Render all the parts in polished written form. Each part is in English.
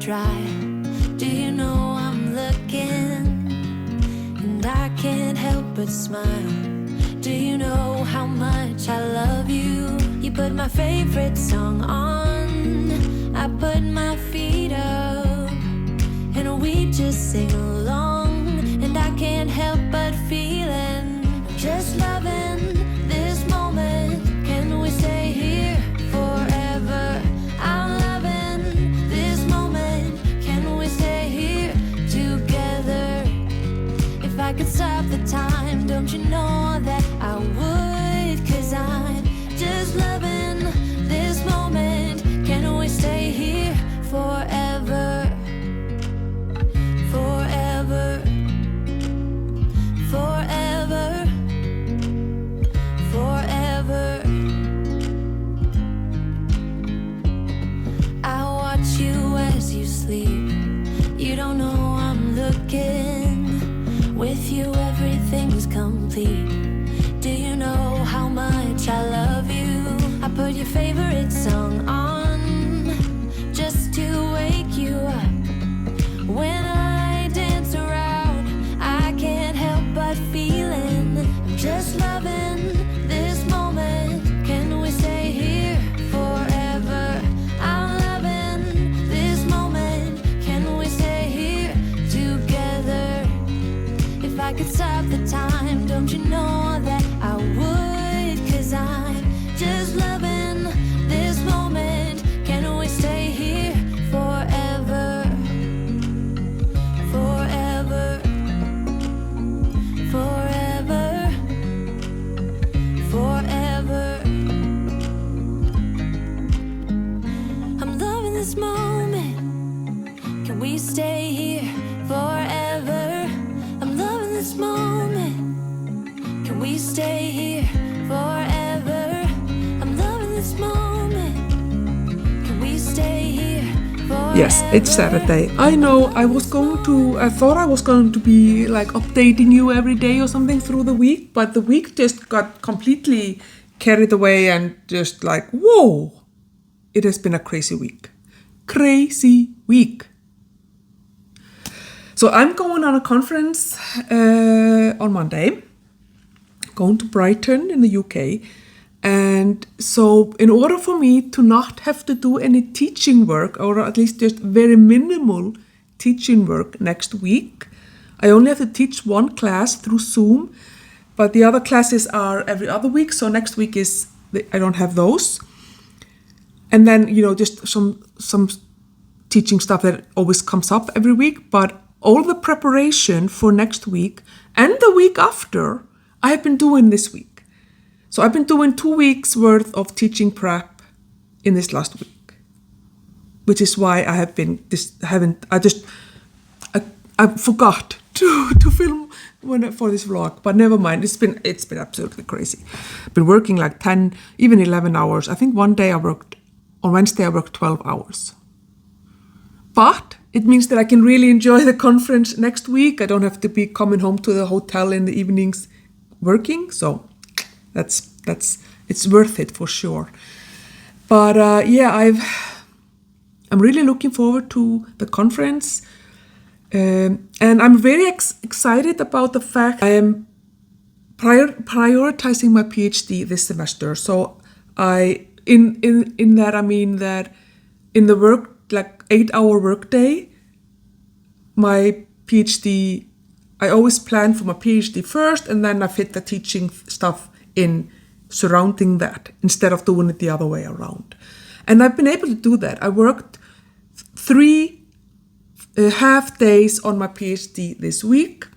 dry. Do you know I'm looking? And I can't help but smile. Do you know how much I love you? You put my favorite song on, I put my feet up, and we just sing along. And I can't help but feeling, just loving this moment. Can we stay here forever? I'm loving this moment. Can we stay here together? If I could stop the time, don't you know that I would? 'Cause I'm just loving this moment. Can we stay here forever? Forever. Forever. Forever. I watch you as you sleep. You don't know I'm looking. With you everything's complete. Do you know how much I love you? I put your favorite song on just to wake you up. When I dance around, I can't help but feeling, I'm just loving this moment. Can we stay here forever? I'm loving this moment. Can we stay here together? If I could stop the time, don't you know that I would? 'Cause I'm just loving this moment. Can we stay here forever? Forever. Forever. Forever. I'm loving this moment. Can we stay here forever? I'm loving this moment. Can we stay here forever? I'm loving this moment. Can we stay here forever? Yes, it's Saturday. I know I thought I was going to be like updating you every day or something through the week, but the week just got completely carried away and just like, whoa, it has been a crazy week. Crazy week. So I'm going on a conference on Monday, going to Brighton in the UK. And so in order for me to not have to do any teaching work, or at least just very minimal teaching work next week, I only have to teach one class through Zoom, but the other classes are every other week. So next week I don't have those. And then, just some teaching stuff that always comes up every week, but all the preparation for next week and the week after, I have been doing this week. So I've been doing 2 weeks worth of teaching prep in this last week, which is why I forgot to film for this vlog, but never mind. It's been absolutely crazy. I've been working like 10, even 11 hours. I think on Wednesday I worked 12 hours. But it means that I can really enjoy the conference next week. I don't have to be coming home to the hotel in the evenings working. So it's worth it for sure. But I'm really looking forward to the conference. And I'm very excited about the fact I am prioritizing my PhD this semester. So in that I mean that in the work, like 8-hour workday, my PhD, I always plan for my PhD first, and then I fit the teaching stuff in surrounding that instead of doing it the other way around. And I've been able to do that. I worked 3 half days on my PhD this week,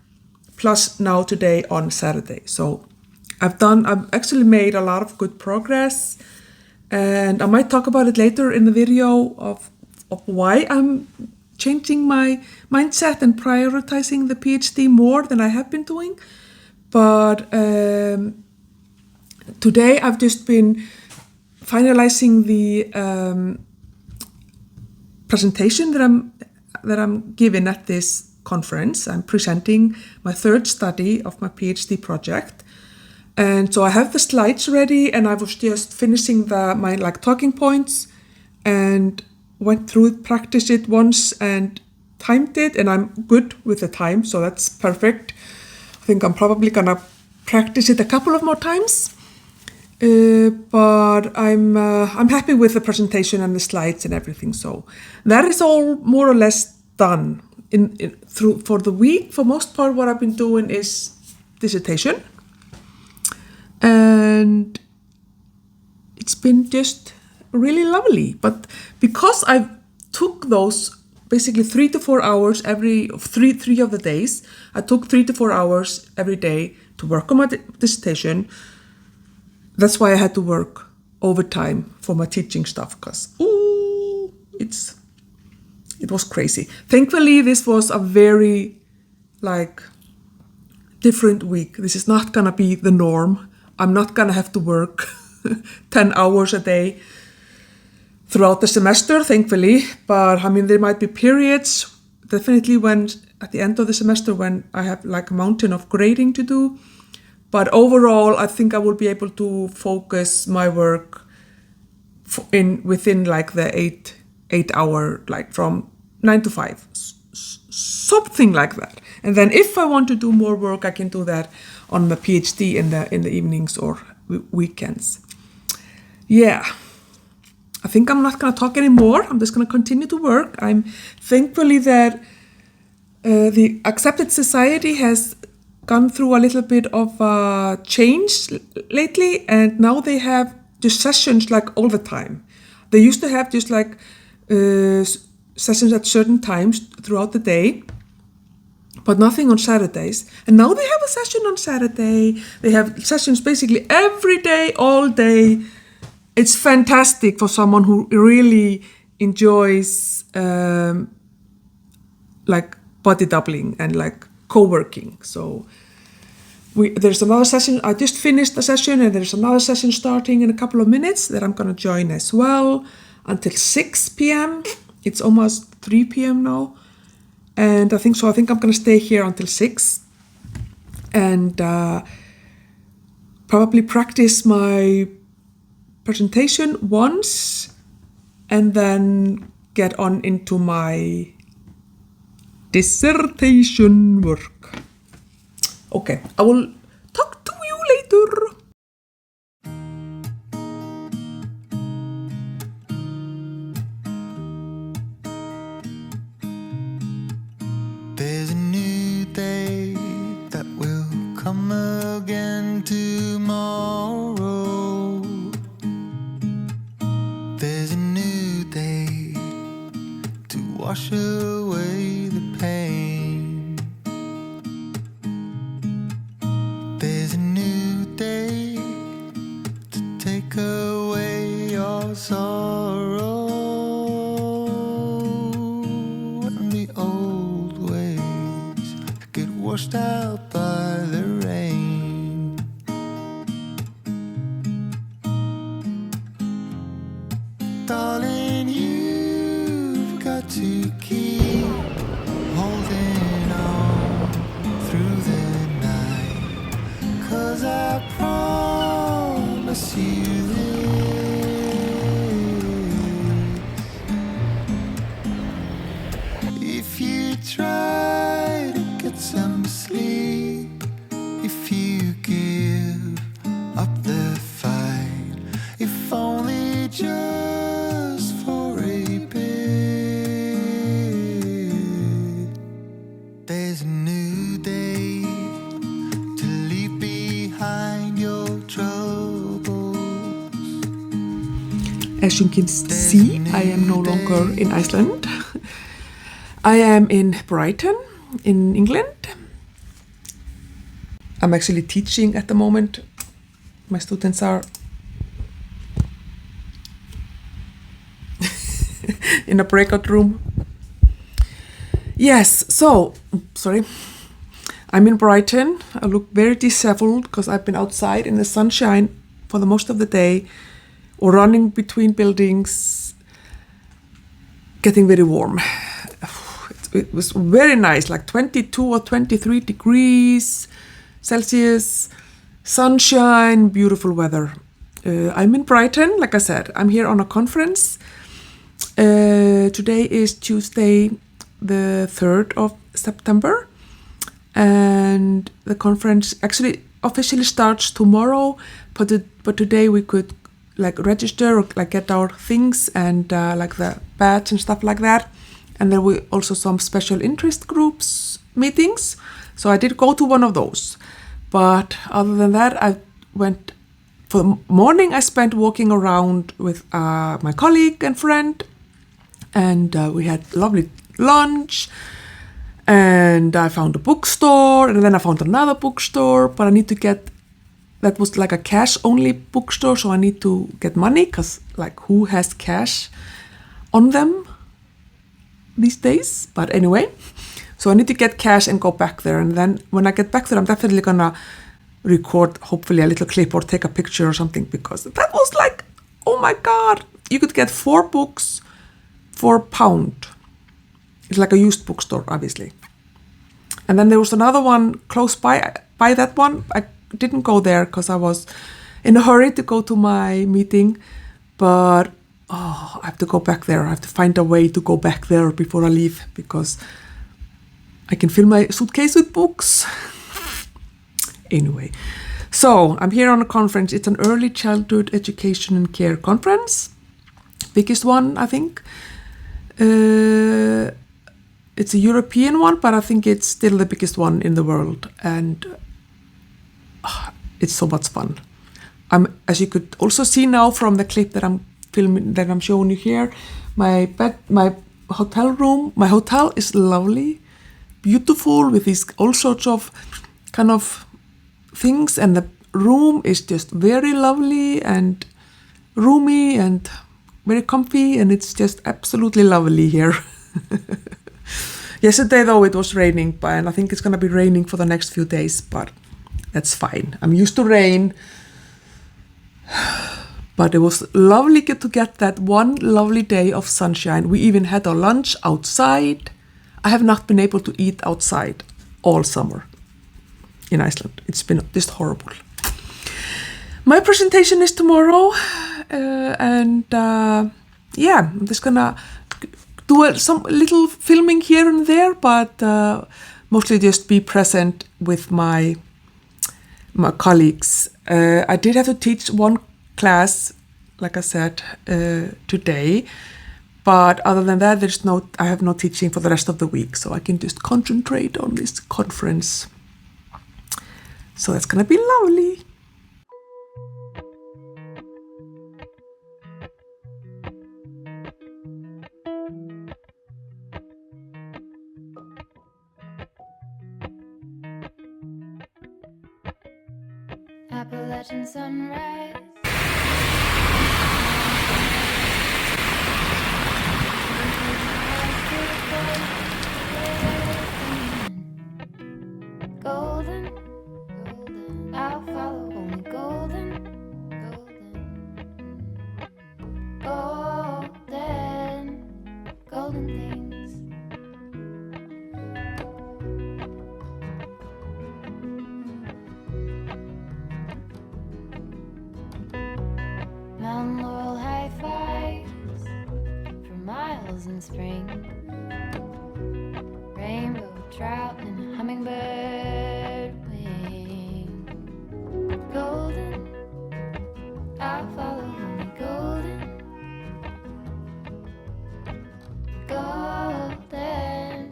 plus now today on Saturday. So I've actually made a lot of good progress, and I might talk about it later in the video of why I'm changing my mindset and prioritizing the PhD more than I have been doing. But today I've just been finalizing the presentation that I'm giving at this conference. I'm presenting my 3rd study of my PhD project. And so I have the slides ready, and I was just finishing my talking points, and went through it, practiced it once and timed it, and I'm good with the time, so that's perfect. I think I'm probably gonna practice it a couple of more times, but I'm happy with the presentation and the slides and everything. So that is all more or less done. Through for the week, for most part, what I've been doing is dissertation, and it's been just really lovely. But because I took those basically 3 to 4 hours every three of the days, I took 3 to 4 hours every day to work on my dissertation. That's why I had to work overtime for my teaching stuff, because it was crazy. Thankfully, this was a very different week. This is not gonna be the norm. I'm not gonna have to work 10 hours a day throughout the semester, thankfully. But I mean, there might be periods, definitely when at the end of the semester, when I have a mountain of grading to do. But overall, I think I will be able to focus my work within the 8 hour, from 9 to 5, something like that. And then if I want to do more work, I can do that on my PhD in the evenings or weekends. Yeah, I think I'm not going to talk anymore. I'm just going to continue to work. I'm thankfully that the Accepted Society has gone through a little bit of change lately, and now they have just sessions all the time. They used to have just sessions at certain times throughout the day, but nothing on Saturdays. And now they have a session on Saturday. They have sessions basically every day, all day. It's fantastic for someone who really enjoys body doubling and co-working. So there's another session. I just finished a session, and there's another session starting in a couple of minutes that I'm going to join as well until 6 p.m. It's almost 3 p.m. now. And I think I'm going to stay here until 6 and probably practice my presentation once and then get on into my dissertation work. Okay, I will talk to you later. There's a new day that will come again tomorrow. There's a new day to wash away the pain. There's a new day to take away your sorrow. And the old ways get washed out by the rain. Darling, you've got to keep holding on through the night, 'cause I promise you this. If you try to get some sleep, if you give up the fight, if only just for a bit. There's a new day to leave behind your troubles. As you can see, I am no longer in Iceland. I am in Brighton, in England. I'm actually teaching at the moment. My students are in a breakout room. Yes, so, sorry. I'm in Brighton. I look very disheveled because I've been outside in the sunshine for the most of the day, or running between buildings, getting very warm. It was very nice, 22 or 23 degrees Celsius, sunshine, beautiful weather. I'm in Brighton, like I said. I'm here on a conference Today is Tuesday, the 3rd of September, and the conference actually officially starts tomorrow, but today we could like register or like get our things and like the badge and stuff like that. And there were also some special interest groups meetings, so I did go to one of those. But other than that, I went for the morning. I spent walking around with my colleague and friend, and we had lovely lunch. And I found a bookstore, and then I found another bookstore. But I need to get, that was like a cash-only bookstore, so I need to get money, because like who has cash on them these days? But anyway, so I need to get cash and go back there. And then when I get back there, I'm definitely gonna record hopefully a little clip or take a picture or something, because that was like, oh my god, you could get 4 books for £1. It's like a used bookstore, obviously. And then there was another one close by that one. I didn't go there because I was in a hurry to go to my meeting, but I have to go back there. I have to find a way to go back there before I leave, because I can fill my suitcase with books. Anyway, so I'm here on a conference. It's an early childhood education and care conference. Biggest one, I think. It's a European one, but I think it's still the biggest one in the world. And it's so much fun. As you could also see now from the clip that I'm filming, that I'm showing you here, my hotel is lovely, beautiful, with these all sorts of kind of things, and the room is just very lovely and roomy and very comfy, and it's just absolutely lovely here. Yesterday though it was raining, and I think it's gonna be raining for the next few days, but that's fine. I'm used to rain. But it was lovely to get that one lovely day of sunshine. We even had our lunch outside. I have not been able to eat outside all summer in Iceland. It's been just horrible. My presentation is tomorrow, and I'm just gonna do some little filming here and there, but mostly just be present with my colleagues. I did have to teach one class, like I said, today, but other than that, I have no teaching for the rest of the week, so I can just concentrate on this conference. So that's gonna be lovely. Appalachian sunrise. Golden, golden, I'll follow only golden, golden, golden things. Mountain laurel high fives for miles in spring. Rainbow trout and hummingbird wing. Golden, I'll follow only golden, golden,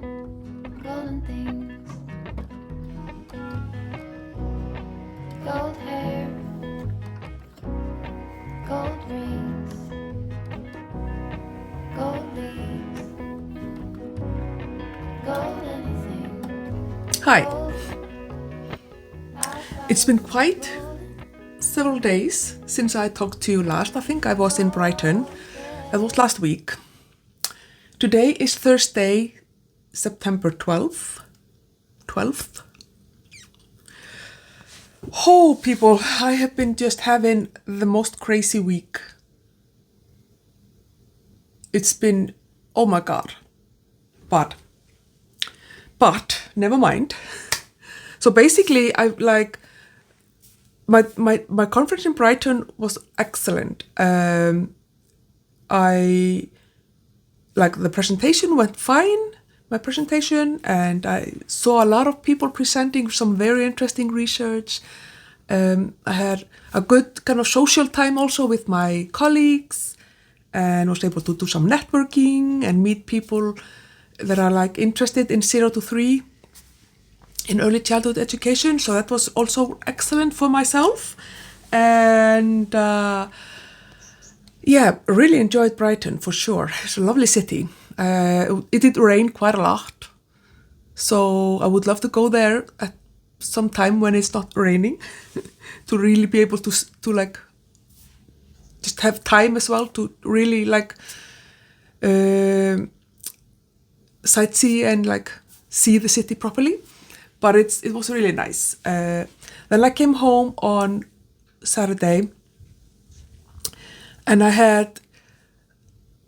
golden things. Gold hair, gold rings, gold leaves, gold anything. Hi. It's been quite several days since I talked to you last. I think I was in Brighton. That was last week. Today is Thursday, September 12th. Oh, people, I have been just having the most crazy week. It's been, oh my god. But, never mind. So basically, my conference in Brighton was excellent. I like the presentation went fine, my presentation, and I saw a lot of people presenting some very interesting research. I had a good kind of social time also with my colleagues, and was able to do some networking and meet people that are like interested in 0 to 3 in early childhood education. So that was also excellent for myself. And yeah, really enjoyed Brighton for sure. It's a lovely city. It did rain quite a lot, so I would love to go there at some time when it's not raining to really be able to like just have time as well to really like sightsee and like see the city properly. But it was really nice. Then I came home on Saturday, and I had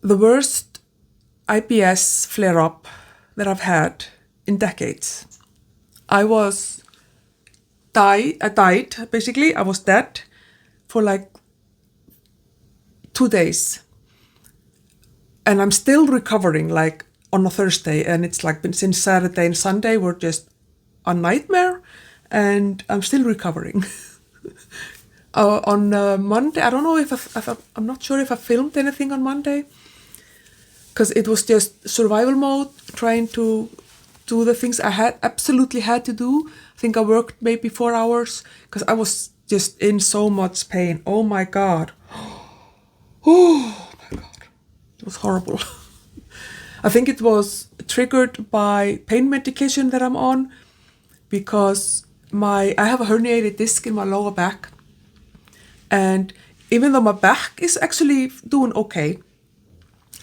the worst IBS flare-up that I've had in decades. I died, basically. I was dead for like 2 days. And I'm still recovering, like on a Thursday. And it's like been since Saturday and Sunday were just a nightmare. And I'm still recovering. On Monday, I don't know if I'm not sure if I filmed anything on Monday, because it was just survival mode, trying to do the things I absolutely had to do. I think I worked maybe 4 hours because I was just in so much pain. Oh my God. Oh my God. It was horrible. I think it was triggered by pain medication that I'm on, because I have a herniated disc in my lower back. And even though my back is actually doing okay,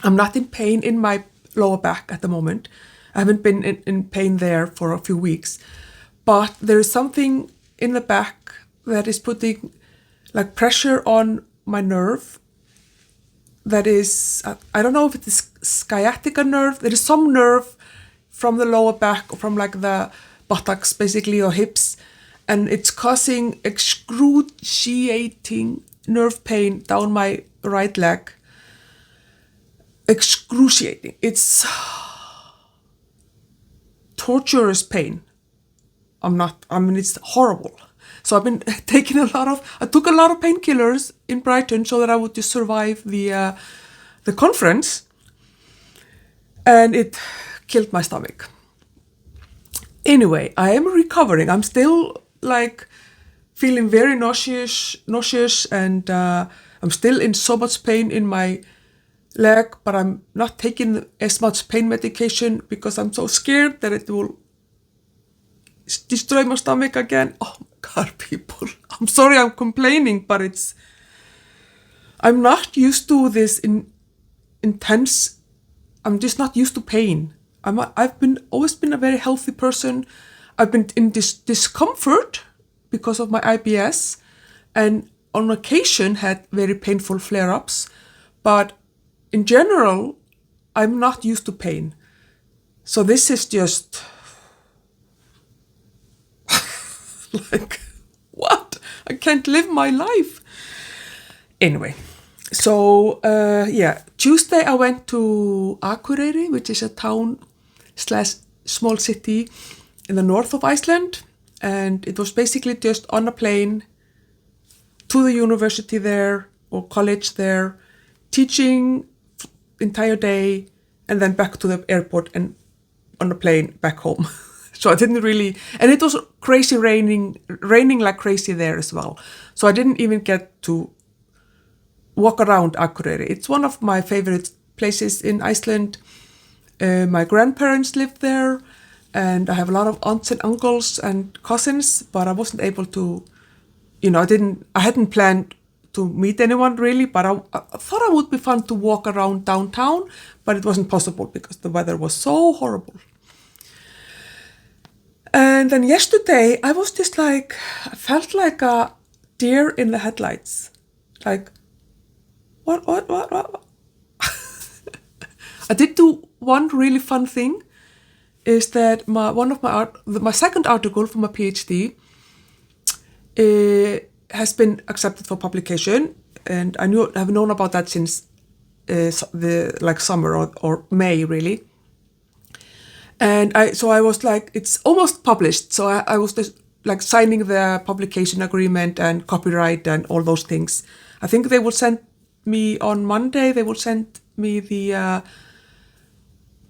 I'm not in pain in my lower back at the moment. I haven't been in pain there for a few weeks. But there is something in the back that is putting like pressure on my nerve. That is, I don't know if it is sciatica nerve. There is some nerve from the lower back, from like the buttocks basically, or hips. And it's causing excruciating nerve pain down my right leg. Excruciating. It's torturous pain. It's horrible. So I've been taking I took a lot of painkillers in Brighton so that I would just survive the conference. And it killed my stomach. Anyway, I am recovering. I'm still like feeling very nauseous, and I'm still in so much pain in my leg, but I'm not taking as much pain medication because I'm so scared that it will destroy my stomach again. Oh my God, people. I'm sorry I'm complaining, but I'm not used to this intense, I'm just not used to pain. I've always been a very healthy person. I've been in this discomfort because of my IBS, and on occasion had very painful flare-ups, but in general, I'm not used to pain. So this is just like, what? I can't live my life. Anyway, so Tuesday I went to Akureyri, which is a town/small city in the north of Iceland. And it was basically just on a plane to the university there, or college there, teaching entire day, and then back to the airport and on a plane back home. So I didn't really, and it was crazy raining like crazy there as well. So I didn't even get to walk around Akureyri. It's one of my favorite places in Iceland. My grandparents lived there, and I have a lot of aunts and uncles and cousins, but I wasn't able to, I hadn't planned to meet anyone really, but I thought it would be fun to walk around downtown, but it wasn't possible because the weather was so horrible. And then yesterday, I was just like, I felt like a deer in the headlights. Like, what? I did do one really fun thing, is that my second article for my PhD has been accepted for publication, and I have known about that since the like summer or May really. And I was like, it's almost published. So I was just like signing the publication agreement and copyright and all those things. I think they will send me on Monday. They will send me the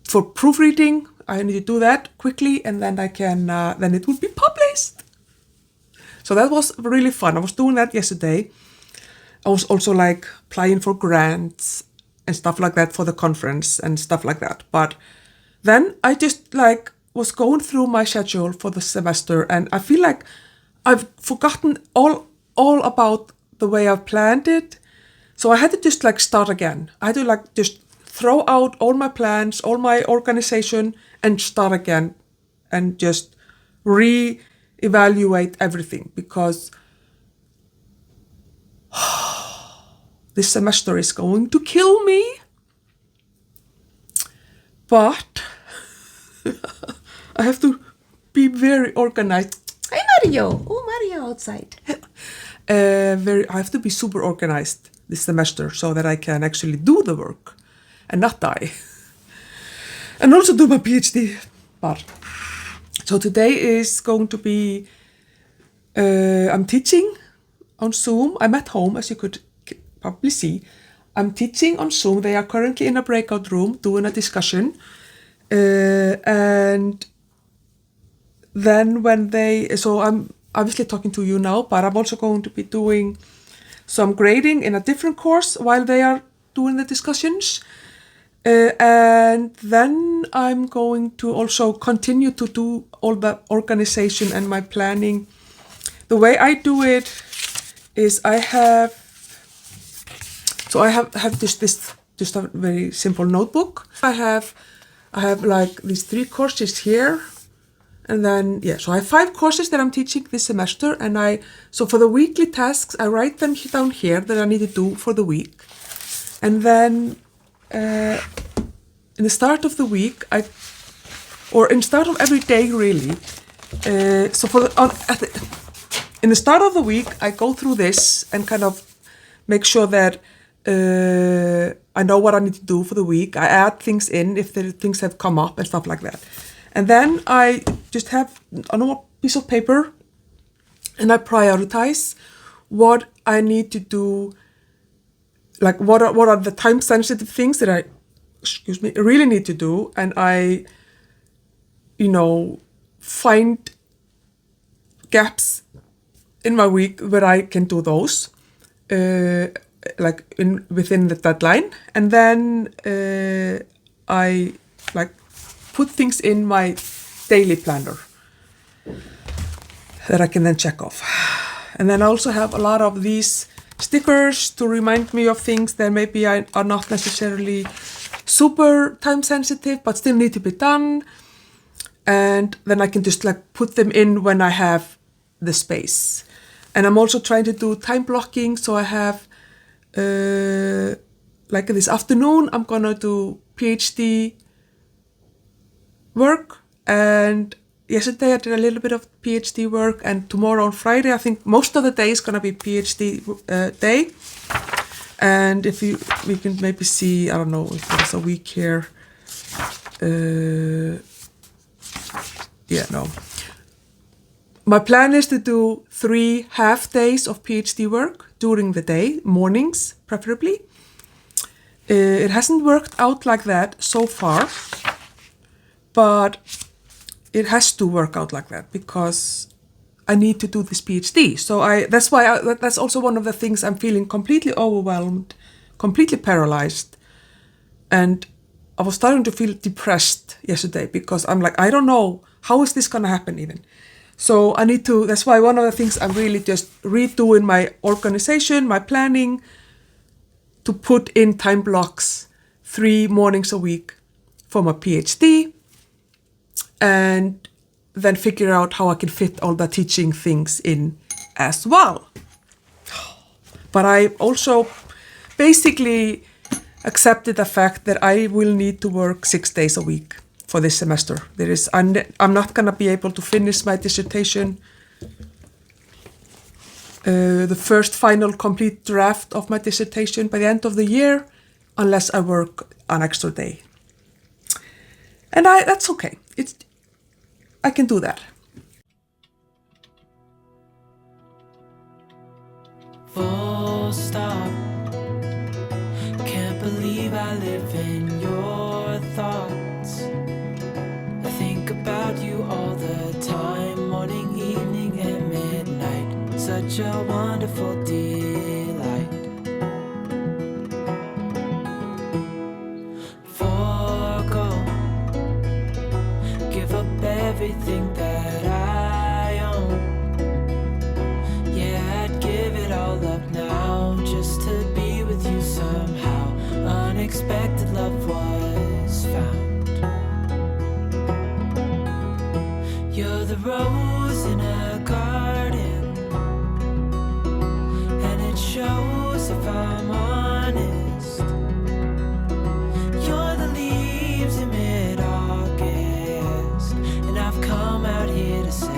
for proofreading. I need to do that quickly, and then I can then it will be published. So that was really fun. I was doing that yesterday. I was also like applying for grants and stuff like that for the conference and stuff like that. But then I just like was going through my schedule for the semester, and I feel like I've forgotten all about the way I've planned it. So I had to just like start again. I had to like just throw out all my plans, all my organization, and start again and just re-evaluate everything, because this semester is going to kill me. But I have to be very organized. Hey Mario! Oh, Mario outside. I have to be super organized this semester so that I can actually do the work and not die. And also do my PhD. But so today is going to be, I'm teaching on Zoom. I'm at home, as you could probably see. I'm teaching on Zoom. They are currently in a breakout room doing a discussion. And then so I'm obviously talking to you now, but I'm also going to be doing some grading in a different course while they are doing the discussions. And then I'm going to also continue to do all the organization and my planning. The way I do it is I have just a very simple notebook. I have like these 3 courses here, and then so I have 5 courses that I'm teaching this semester, and so for the weekly tasks I write them down here that I need to do for the week, and then in the start of the week in the start of every day really. In the start of the week I go through this and kind of make sure that I know what I need to do for the week. I add things in if things have come up and stuff like that. And then I just have a normal piece of paper and I prioritize what I need to do. Like what are the time sensitive things that I really need to do, and I find gaps in my week where I can do those. Within the deadline, and then I put things in my daily planner that I can then check off. And then I also have a lot of these stickers to remind me of things that maybe are not necessarily super time sensitive but still need to be done, and then I can just put them in when I have the space. And I'm also trying to do time blocking, so I have this afternoon I'm gonna do PhD work, and yesterday I did a little bit of PhD work, and tomorrow on Friday I think most of the day is gonna be PhD day. And we can maybe see, I don't know if there's a week here. No. My plan is to do 3 half days of PhD work during the day, mornings preferably. It hasn't worked out like that so far, but it has to work out like that because I need to do this PhD. So that's also one of the things I'm feeling completely overwhelmed, completely paralyzed. And I was starting to feel depressed yesterday because I'm like, I don't know, how is this gonna happen even? So that's why one of the things I'm really just redoing my organization, my planning, to put in time blocks 3 mornings a week for my PhD, and then figure out how I can fit all the teaching things in as well. But I also basically accepted the fact that I will need to work 6 days a week for this semester. I'm not gonna be able to finish my dissertation, the first final complete draft of my dissertation by the end of the year, unless I work an extra day. And that's okay. I can do that. Full stop. Can't believe I live in your thoughts. I think about you all the time, morning, evening, and midnight. Such a wonderful delight. Forgo, give up everything that I own. Yeah, I'd give it all up now just to be with you somehow. Unexpected love was found. You're the rose in a garden, and it shows if I'm honest. You're the leaves in mid-August, and I've come out here to say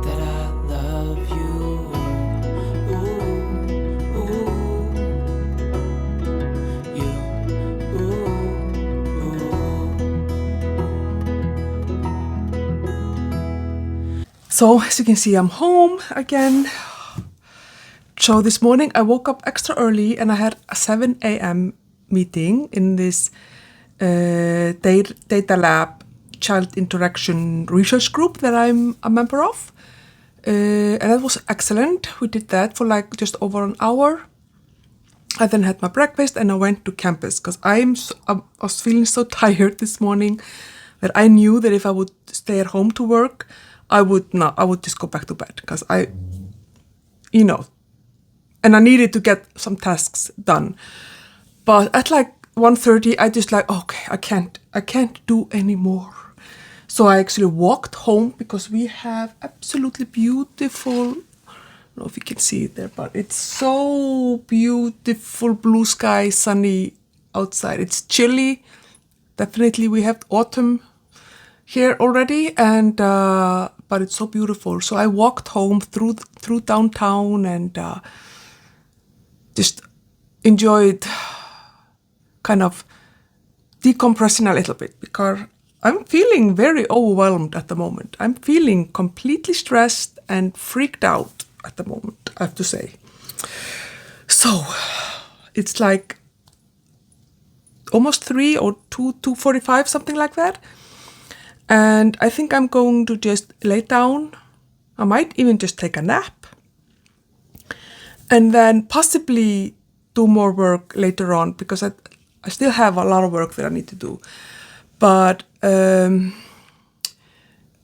that I love you. Ooh, ooh, you, ooh, ooh. So as you can see, I'm home again. So this morning I woke up extra early and I had a 7 a.m. meeting in this data lab child interaction research group that I'm a member of. And that was excellent. We did that for like just over an hour. I then had my breakfast and I went to campus because I was feeling so tired this morning that I knew that if I would stay at home to work, I would just go back to bed because and I needed to get some tasks done. But at like 1:30, I just like, okay, I can't do anymore. So I actually walked home because we have absolutely beautiful, I don't know if you can see it there, but it's so beautiful, blue sky, sunny outside. It's chilly. Definitely we have autumn here already, and but it's so beautiful. So I walked home through downtown and just enjoyed kind of decompressing a little bit because I'm feeling very overwhelmed at the moment. I'm feeling completely stressed and freaked out at the moment, I have to say. So it's like almost 3 or 2:45, something like that. And I think I'm going to just lay down. I might even just take a nap. And then possibly do more work later on because I still have a lot of work that I need to do. But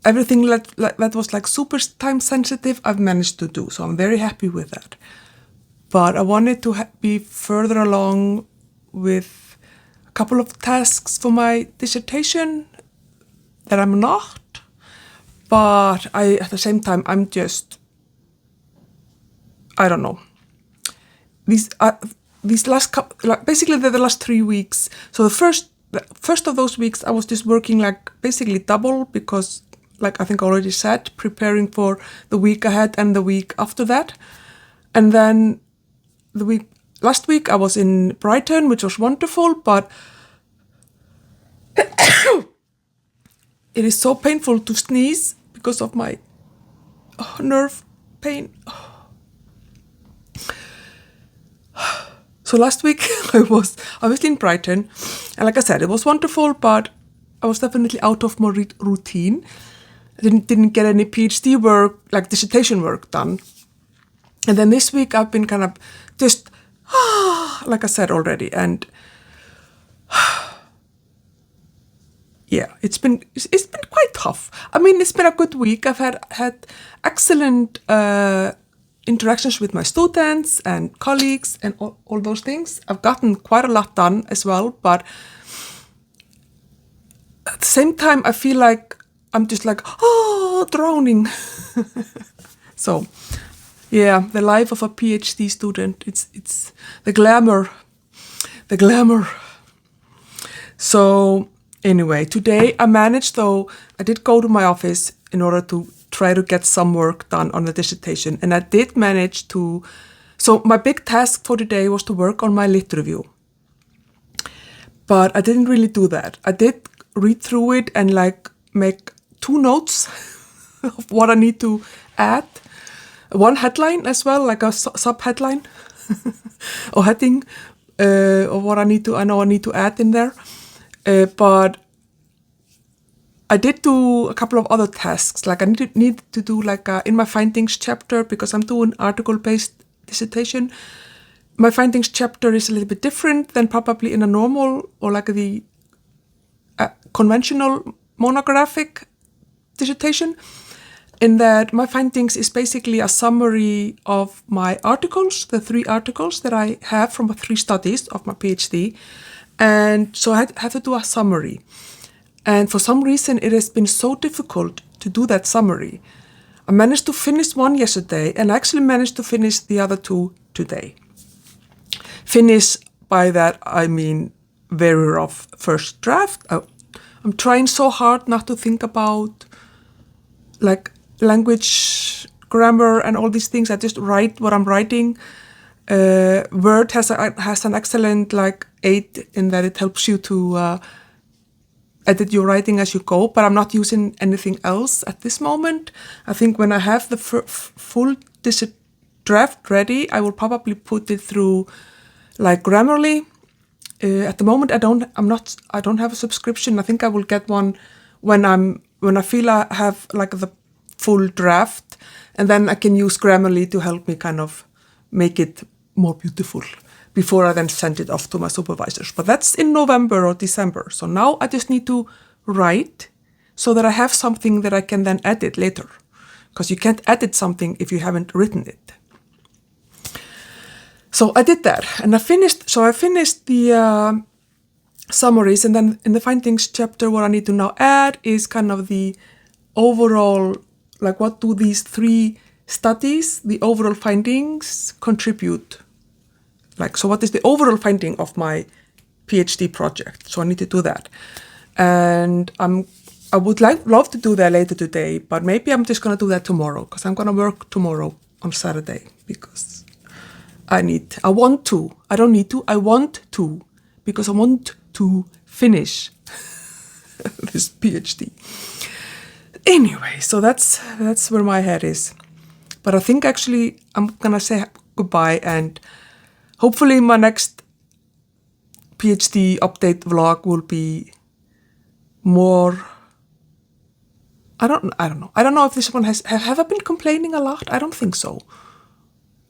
everything that was like super time sensitive, I've managed to do. So I'm very happy with that. But I wanted to be further along with a couple of tasks for my dissertation that I'm not. But at the same time, I'm just, I don't know. These last couple, like basically the last 3 weeks. So the first of those weeks, I was just working like basically double because, like I think I already said, preparing for the week ahead and the week after that. And then last week I was in Brighton, which was wonderful, but it is so painful to sneeze because of my nerve pain. So last week I was obviously in Brighton, and like I said, it was wonderful, but I was definitely out of my routine. I didn't get any PhD work, like dissertation work done. And then this week I've been kind of just, like I said already, and yeah, it's been quite tough. I mean, it's been a good week. I've had excellent interactions with my students and colleagues and all those things. I've gotten quite a lot done as well, but at the same time, I feel like I'm just like, drowning. So, yeah, the life of a PhD student, it's the glamour. So anyway, today I managed, though, I did go to my office in order to try to get some work done on the dissertation. And I did manage to So my big task for today was to work on my lit review. But I didn't really do that. I did read through it and like make 2 notes of what I need to add. One headline as well, like a sub-headline or heading of what I know I need to add in there. But I did do a couple of other tasks. Like I need to do like in my findings chapter, because I'm doing article-based dissertation. My findings chapter is a little bit different than probably in a normal or like the conventional monographic dissertation, in that my findings is basically a summary of my articles, the 3 articles that I have from 3 studies of my PhD. And so I had to do a summary. And for some reason, it has been so difficult to do that summary. I managed to finish one yesterday, and I actually managed to finish the other 2 today. Finish, by that I mean very rough first draft. I'm trying so hard not to think about like language, grammar, and all these things. I just write what I'm writing. Word has an excellent like aid in that it helps you to edit your writing as you go, but I'm not using anything else at this moment. I think when I have the full draft ready, I will probably put it through like Grammarly. At the moment, I don't have a subscription. I think I will get one when I feel I have like the full draft, and then I can use Grammarly to help me kind of make it more beautiful before I then send it off to my supervisors. But that's in November or December. So now I just need to write so that I have something that I can then edit later, because you can't edit something if you haven't written it. So I did that, and I finished the summaries, and then in the findings chapter, what I need to now add is kind of the overall, like what do these 3 studies, the overall findings contribute? Like, so what is the overall finding of my PhD project? So I need to do that. And I would love to do that later today, but maybe I'm just going to do that tomorrow, because I'm going to work tomorrow on Saturday, because I want to, because I want to finish this PhD. Anyway, so that's where my head is. But I think actually I'm going to say goodbye, and hopefully my next PhD update vlog will be more, I don't know. I don't know if this one have I been complaining a lot? I don't think so.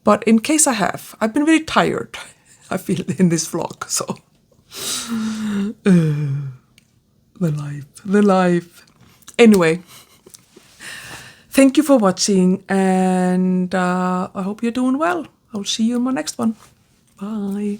But in case I have, I've been very tired, I feel, in this vlog, so. The life. Anyway, thank you for watching, and I hope you're doing well. I'll see you in my next one. Bye.